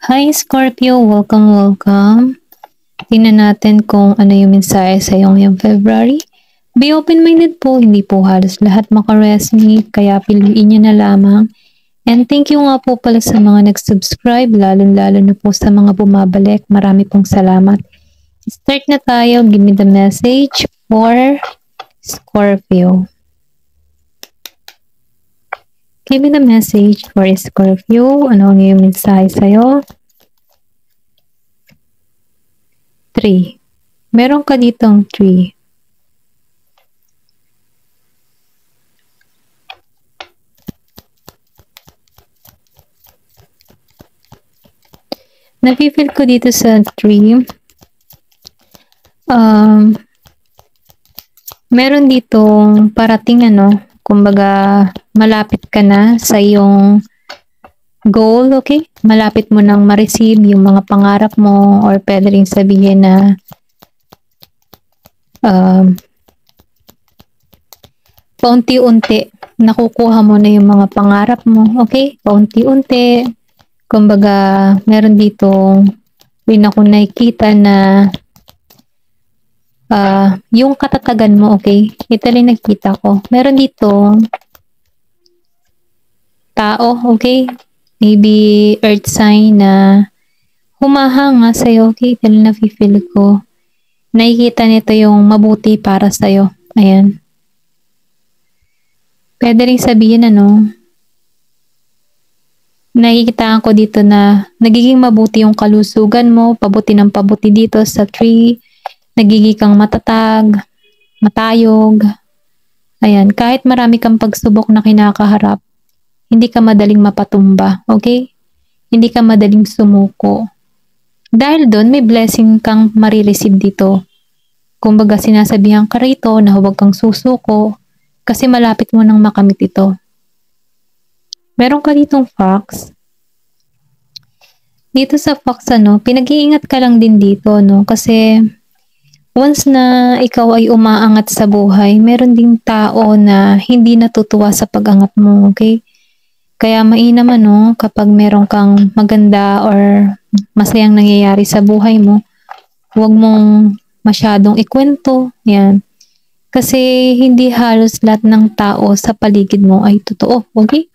Hi Scorpio, welcome. Tingnan natin kung ano yung mensahe sa iyo ngayong February. Be open-minded po, hindi po halos lahat makaresonate, kaya piliin nyo na lamang. And thank you nga po pala sa mga nag-subscribe, lalo-lalo na po sa mga bumabalik. Marami pong salamat. Start na tayo. Give me the message for Scorpio. Give me the message for Scorpio. Ano ang iyong mensahe sa'yo? 3. Meron ka ditong 3. Nafe-feel ko dito sa 3. Meron ditong parating kumbaga malapit ka na sa iyong goal, okay? Malapit mo nang ma-receive yung mga pangarap mo, or pwede rin sabihin na paunti-unti nakukuha mo na yung mga pangarap mo, okay? Paunti-unti. Kumbaga, meron ditong ako nakikita na yung katatagan mo, okay? Ito rin nakita ko. Meron dito tao, okay? Maybe earth sign na humahanga sa'yo, okay? Ito rin nafe-feel ko. Nakikita nito yung mabuti para sa'yo. Ayan. Pwede rin sabihin nakikita ko dito na nagiging mabuti yung kalusugan mo, pabuti ng pabuti dito sa 3. Nagiging kang matatag, matayog. Ayan, kahit marami kang pagsubok na kinakaharap, hindi ka madaling mapatumba, okay? Hindi ka madaling sumuko. Dahil doon, may blessing kang marireceive dito. Kumbaga sinasabihan ka rito na huwag kang susuko kasi malapit mo nang makamit ito. Meron ka ditong fox. Dito sa fox, pinag-iingat ka lang din dito, kasi once na ikaw ay umaangat sa buhay, meron ding tao na hindi natutuwa sa pag-angat mo, okay? Kaya mainam kapag meron kang maganda or masayang nangyayari sa buhay mo, huwag mong masyadong ikwento, yan. Kasi hindi halos lahat ng tao sa paligid mo ay totoo, okay?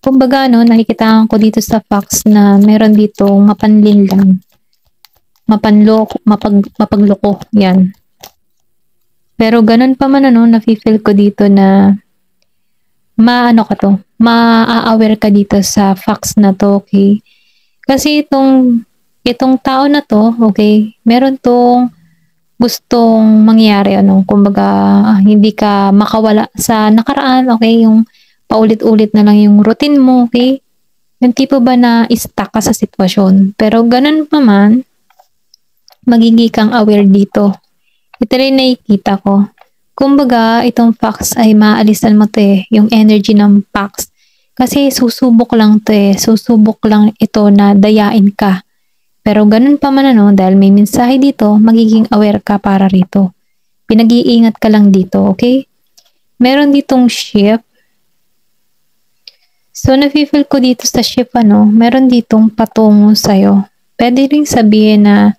Kumbaga, nakikita ko dito sa fox na meron dito mapanlinlang, mapagloko, yan. Pero ganun pa man nafe-feel ko dito na ma-aware ka dito sa facts na to, okay? Kasi itong tao na to, okay, meron tong gustong mangyari, kumbaga hindi ka makawala sa nakaraan, okay? Yung paulit-ulit na lang yung routine mo, okay? Yung tipo ba na stuck ka sa sitwasyon. Pero ganun pa man, magiging kang aware dito. Ito rin nakikita ko. Kumbaga, itong fox ay maalisan mo to yung energy ng fox. Kasi susubok lang to susubok lang ito na dayain ka. Pero ganun pa man dahil may mensahe dito, magiging aware ka para rito. Pinag-iingat ka lang dito, okay? Meron ditong ship. So, nafe-feel ko dito sa ship, meron ditong patungo sa'yo. Pwede rin sabihin na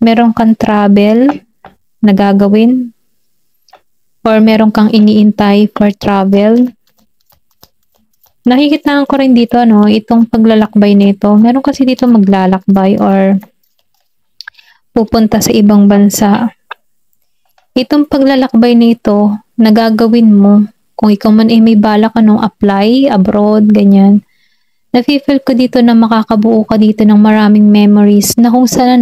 meron kang travel na gagawin, or meron kang iniintay for travel. Nakikita ko rin dito, itong paglalakbay nito. Meron kasi dito maglalakbay or pupunta sa ibang bansa. Itong paglalakbay nito, nagagawin mo, kung ikaw man ay may balak apply, abroad, ganyan. Nafe-feel ko dito na makakabuo ka dito ng maraming memories na kung saan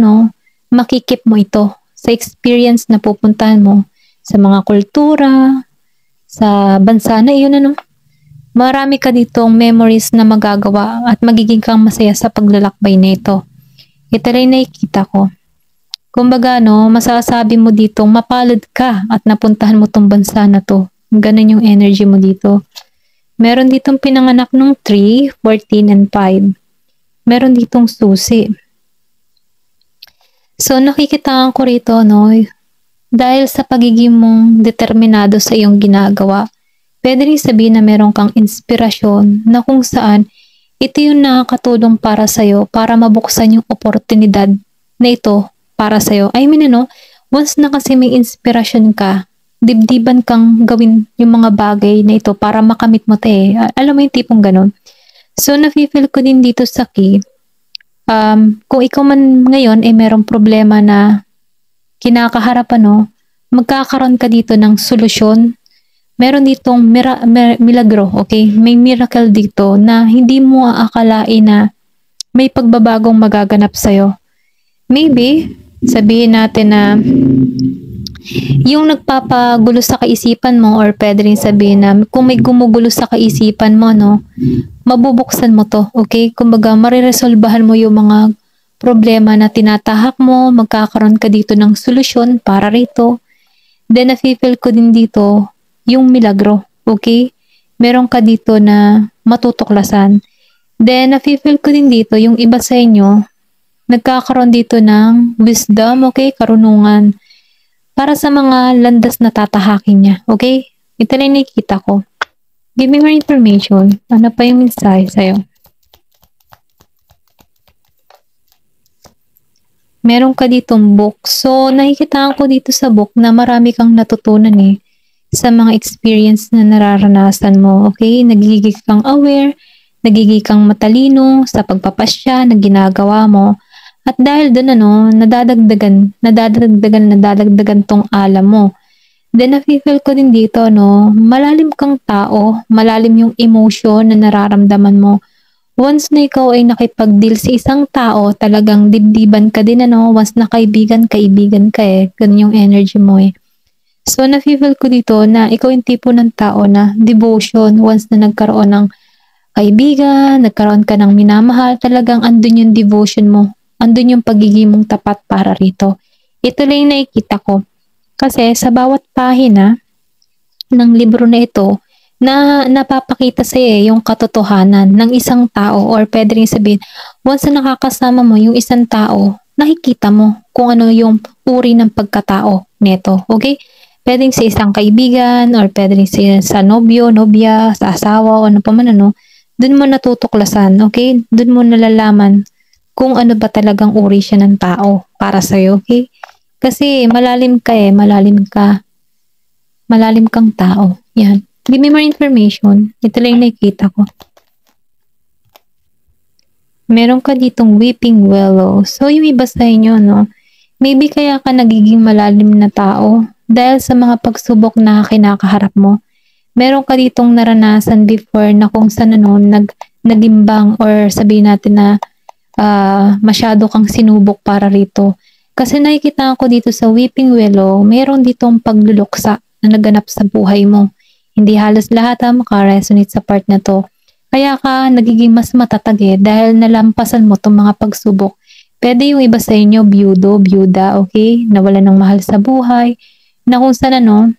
makikip mo ito sa experience na pupuntahan mo sa mga kultura, sa bansa na iyon, marami ka ditong memories na magagawa at magiging kang masaya sa paglalakbay nito. Ito rin nakikita ko. Kumbaga, masasabi mo dito, mapalad ka at napuntahan mo tong bansa na to. Ganun yung energy mo dito. Meron ditong pinanganak nung 3, 14, and 5. Meron ditong susi. So, nakikita ko rito, dahil sa pagiging mong determinado sa iyong ginagawa, pwede rin sabihin na meron kang inspirasyon na kung saan ito yung nakakatulong para sa'yo para mabuksan yung oportunidad na ito para sa'yo. I mean, once na kasi may inspirasyon ka, dibdiban kang gawin yung mga bagay na ito para makamit mo alam mo yung tipong ganun. So, nafe-feel ko din dito sa key, kung ikaw man ngayon merong problema na kinakaharap, magkakaroon ka dito ng solusyon. Meron ditong milagro, okay? May miracle dito na hindi mo aakalain na may pagbabagong magaganap sa'yo. Maybe, sabihin natin na yung nagpapagulo sa kaisipan mo, or pwede rin sabihin na kung may gumugulo sa kaisipan mo, mabubuksan mo to, okay? Kumbaga, mariresolbahan mo yung mga problema na tinatahak mo, magkakaroon ka dito ng solusyon para rito. Then, nafe-feel ko din dito yung milagro, okay? Meron ka dito na matutuklasan. Then, nafe-feel ko din dito yung iba sa inyo, nagkakaroon dito ng wisdom, okay? Karunungan. Para sa mga landas na tatahakin niya, okay? Ito lang nakikita ko. Give me more information. Ano pa yung mensahe sa'yo? Meron ka ditong book. So, nakikita ko dito sa book na marami kang natutunan sa mga experience na nararanasan mo. Okay? Nagiging kang aware, nagiging kang matalino sa pagpapasya na ginagawa mo. At dahil doon, nadadagdagan tong alam mo. Then, nafe-feel ko din dito, malalim kang tao, malalim yung emotion na nararamdaman mo. Once na ikaw ay nakipag-deal sa isang tao, talagang dibdiban ka din, once na kaibigan ka ganun yung energy mo So, nafe-feel ko dito na ikaw yung tipo ng tao na devotion, once na nagkaroon ng kaibigan, nagkaroon ka ng minamahal, talagang andun yung devotion mo. Andun yung pagiging mong tapat para rito. Ito lang yung nakikita ko. Kasi sa bawat pahina ng libro na ito, na napapakita sa'yo yung katotohanan ng isang tao, or pwede rin sabihin, once na nakakasama mo yung isang tao, nakikita mo kung ano yung uri ng pagkatao neto. Okay? Pwedeng sa isang kaibigan, or pwedeng sa nobyo, nobya, sa asawa, o ano pa man, dun mo natutuklasan, okay? Dun mo nalalaman kung ano ba talagang uri siya ng tao para sa'yo, okay? Kasi malalim ka malalim kang tao. Yan. Give me more information. Ito lang nakikita ko. Meron ka ditong weeping willow. So, yung iba sa inyo, maybe kaya ka nagiging malalim na tao dahil sa mga pagsubok na kinakaharap mo. Meron ka ditong naranasan before na kung saan nagimbang, or sabihin natin na masyado kang sinubok para rito. Kasi nakikita ko dito sa weeping willow, meron ditong pagluluksa na naganap sa buhay mo. Hindi halos lahat makaresonate sa part na to. Kaya ka nagiging mas matatag dahil nalampasan mo itong mga pagsubok. Pwede yung iba sa inyo, byuda, okay? Nawala ng mahal sa buhay, na kung saan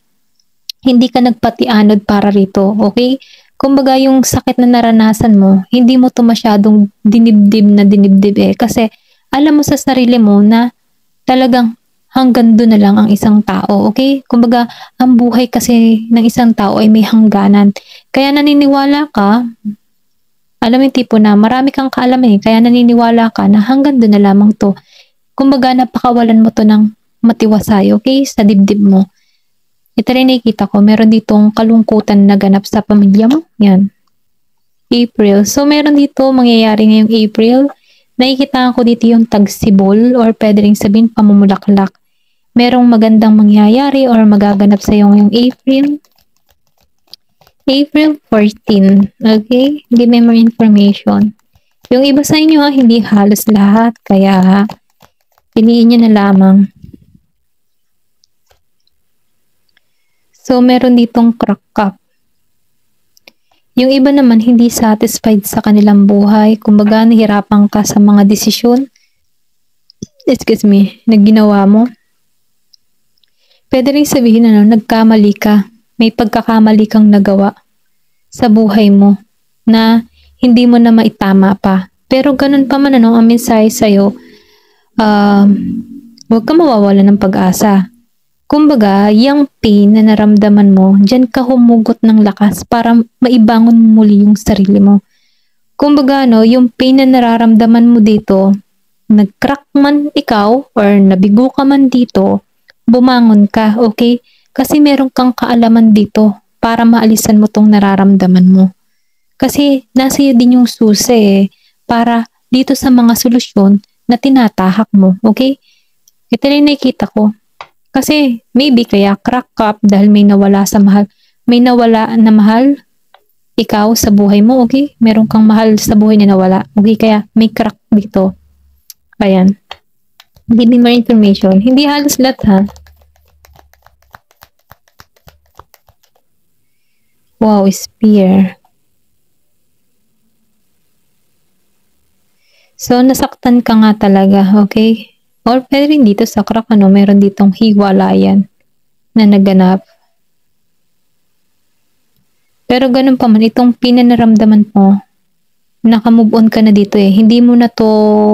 hindi ka nagpatianod para rito, okay? Kumbaga yung sakit na naranasan mo, hindi mo to masyadong dinibdib kasi alam mo sa sarili mo na talagang hanggang doon na lang ang isang tao, okay? Kumbaga, ang buhay kasi ng isang tao ay may hangganan. Kaya naniniwala ka, alam mo yung tipo na marami kang kaalaman kaya naniniwala ka na hanggang doon na lamang to. Kumbaga, napakawalan mo to ng matiwasay, okay? Sa dibdib mo. Ito rin nakikita ko, meron ditong kalungkutan na ganap sa pamilya mo. Yan. April. So, meron dito mangyayari ngayong April. Nakikita ko dito yung tagsibol, or pwede rin sabihin pamumulaklak. Merong magandang mangyayari or magaganap sa iyo ngayong April. April 14. Okay? Give me more information. Yung iba sa inyo, hindi halos lahat. Kaya, piliin nyo na lamang. So, meron ditong crack cup. Yung iba naman hindi satisfied sa kanilang buhay. Kumbaga, nahirapan ka sa mga desisyon. Na ginawa mo. Pwede rin sabihin nagkamali ka. May pagkakamali kang nagawa sa buhay mo na hindi mo na maitama pa. Pero ganun pa man ang mensahe sa'yo, huwag ka mawawala ng pag-asa. Kumbaga, yung pain na naramdaman mo, dyan ka humugot ng lakas para maibangon muli yung sarili mo. Kumbaga, no, yung pain na nararamdaman mo dito, nag-crack man ikaw or nabigo ka man dito, bumangon ka, okay? Kasi meron kang kaalaman dito para maalisan mo tong nararamdaman mo. Kasi nasa iyo din yung susi para dito sa mga solusyon na tinatahak mo, okay? Ito rin nakikita ko. Kasi maybe kaya crack up dahil may nawala na mahal ikaw sa buhay mo, okay? Meron kang mahal sa buhay na nawala, okay? Kaya may crack dito. Ayan. Giving more information. Hindi halos lahat ha. Wow, spear. So, nasaktan ka nga talaga, okay? Or pwede rin dito sa crack, meron ditong hiwalayan na naganap. Pero ganun pa man, itong pinanaramdaman mo, naka-move on ka na dito eh. Hindi mo na to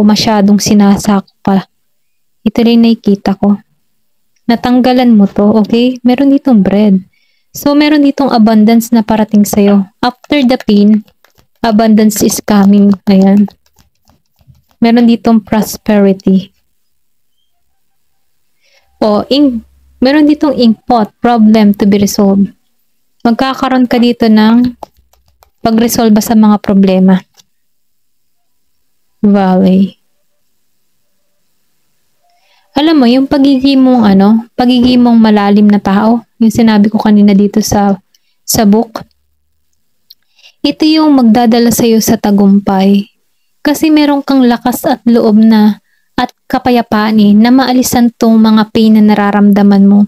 masyadong sinasakpa. Ito rin nakikita ko. Natanggalan mo to, okay? Meron ditong bread. So, meron ditong abundance na parating sa'yo. After the pain, abundance is coming. Ayan. Meron ditong prosperity. Meron ditong inkpot, problem to be resolved. Magkakaroon ka dito ng pagresolba sa mga problema. Valley. Alam mo, yung pagiging mong malalim na tao, yung sinabi ko kanina dito sa book, ito yung magdadala sa'yo sa tagumpay. Kasi meron kang lakas at loob na at kapayapaan na maalisan tong mga pain na nararamdaman mo.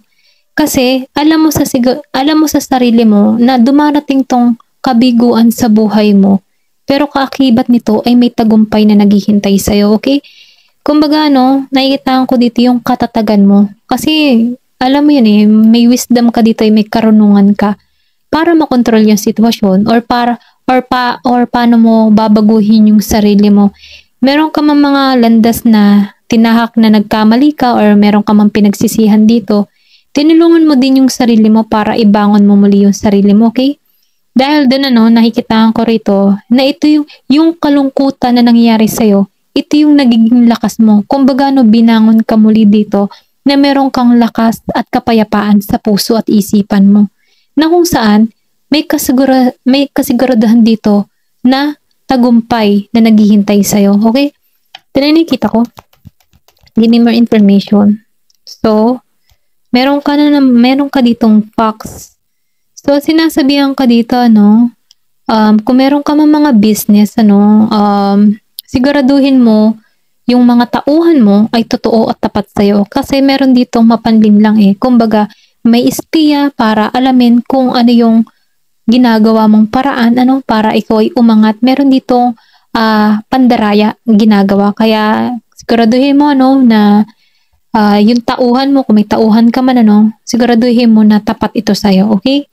Kasi alam mo sa sarili mo na dumarating tong kabiguan sa buhay mo. Pero kaakibat nito ay may tagumpay na naghihintay sa'yo, okay? Kumbaga, nakikita ko dito yung katatagan mo. Kasi, alam mo yun may wisdom ka dito, may karunungan ka para makontrol yung sitwasyon or paano mo babaguhin yung sarili mo. Meron ka mang mga landas na tinahak na nagkamali ka or meron ka mang pinagsisihan dito, tinulungan mo din yung sarili mo para ibangon mo muli yung sarili mo, okay? Dahil doon nakikitaan ko rito na ito yung kalungkutan na nangyayari sa'yo, ito yung nagiging lakas mo. Kumbaga binangon ka muli dito na meron kang lakas at kapayapaan sa puso at isipan mo. Na kung saan may kasiguraduhan dito na tagumpay na naghihintay sa'yo. Okay? Nakikita ko. Give me more information. So, meron ka ditong facts. So, sinasabihan ka dito, kung meron ka mga business, siguraduhin mo yung mga tauhan mo ay totoo at tapat sa'yo. Kasi meron ditong mapanlinlang Kumbaga, may espiya para alamin kung ano yung ginagawa mong paraan, para ikaw ay umangat. Meron ditong pandaraya ginagawa. Kaya, siguraduhin mo, na yung tauhan mo, kung may tauhan ka man, siguraduhin mo na tapat ito sa'yo, okay?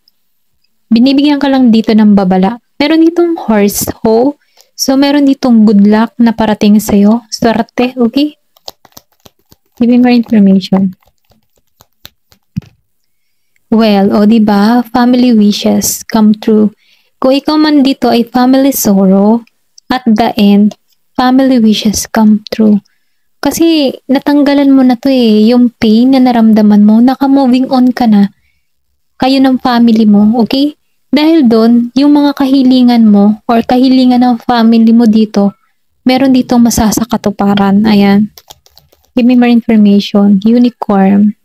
Binibigyan ka lang dito ng babala. Meron ditong horse hoe. So, meron ditong good luck na parating sa'yo. Swerte, okay? Give me more information. Well, diba? Family wishes come true. Kung ikaw man dito ay family sorrow, at the end, family wishes come true. Kasi, natanggalan mo na to yung pain na naramdaman mo, naka-moving on ka na. Kayo ng family mo, okay? Dahil doon, yung mga kahilingan mo or kahilingan ng family mo dito, meron ditong masasakatuparan. Ayan. Give me more information. Unicorn.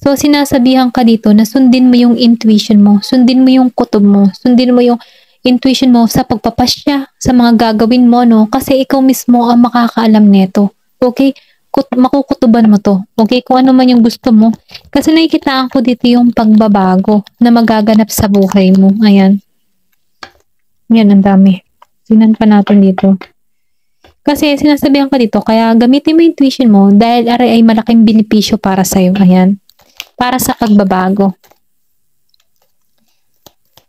So, sinasabihan ka dito na sundin mo yung intuition mo, sundin mo yung kutob mo, sundin mo yung intuition mo sa pagpapasya, sa mga gagawin mo, kasi ikaw mismo ang makakaalam nito. Okay? Makukutuban mo to. Okay? Kung ano man yung gusto mo. Kasi nakikitaan ko dito yung pagbabago na magaganap sa buhay mo. Ayan. Yan, ang dami. Sinan pa natin dito. Kasi sinasabihan ka dito, kaya gamitin mo yung intuition mo dahil ay malaking benepisyo para sa'yo. Ayan. Para sa pagbabago.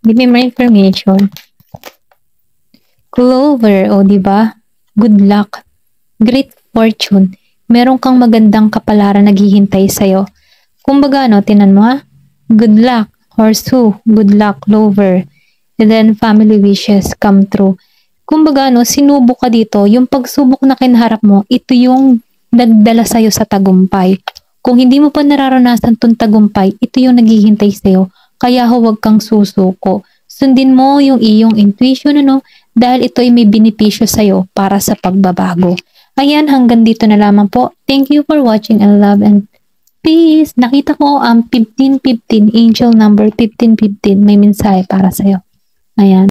Give me more information. Clover, diba? Good luck. Great fortune. Meron kang magandang kapalaran naghihintay sa'yo. Kumbaga, tinan mo Good luck, horse hoe. Good luck, Clover. And then, family wishes come true. kumbaga no, sinubok ka dito, yung pagsubok na kinaharap mo, ito yung nagdala sa'yo sa tagumpay. Kung hindi mo pa nararanasan tong tagumpay, ito yung naghihintay sa'yo. Kaya huwag kang susuko. Sundin mo yung iyong intuition, ano, dahil ito ay may benepisyo sa'yo para sa pagbabago. Ayan, hanggang dito na lamang po. Thank you for watching and love and peace. Nakita ko ang 1515, angel number 1515, may mensahe para sa'yo. Ayan.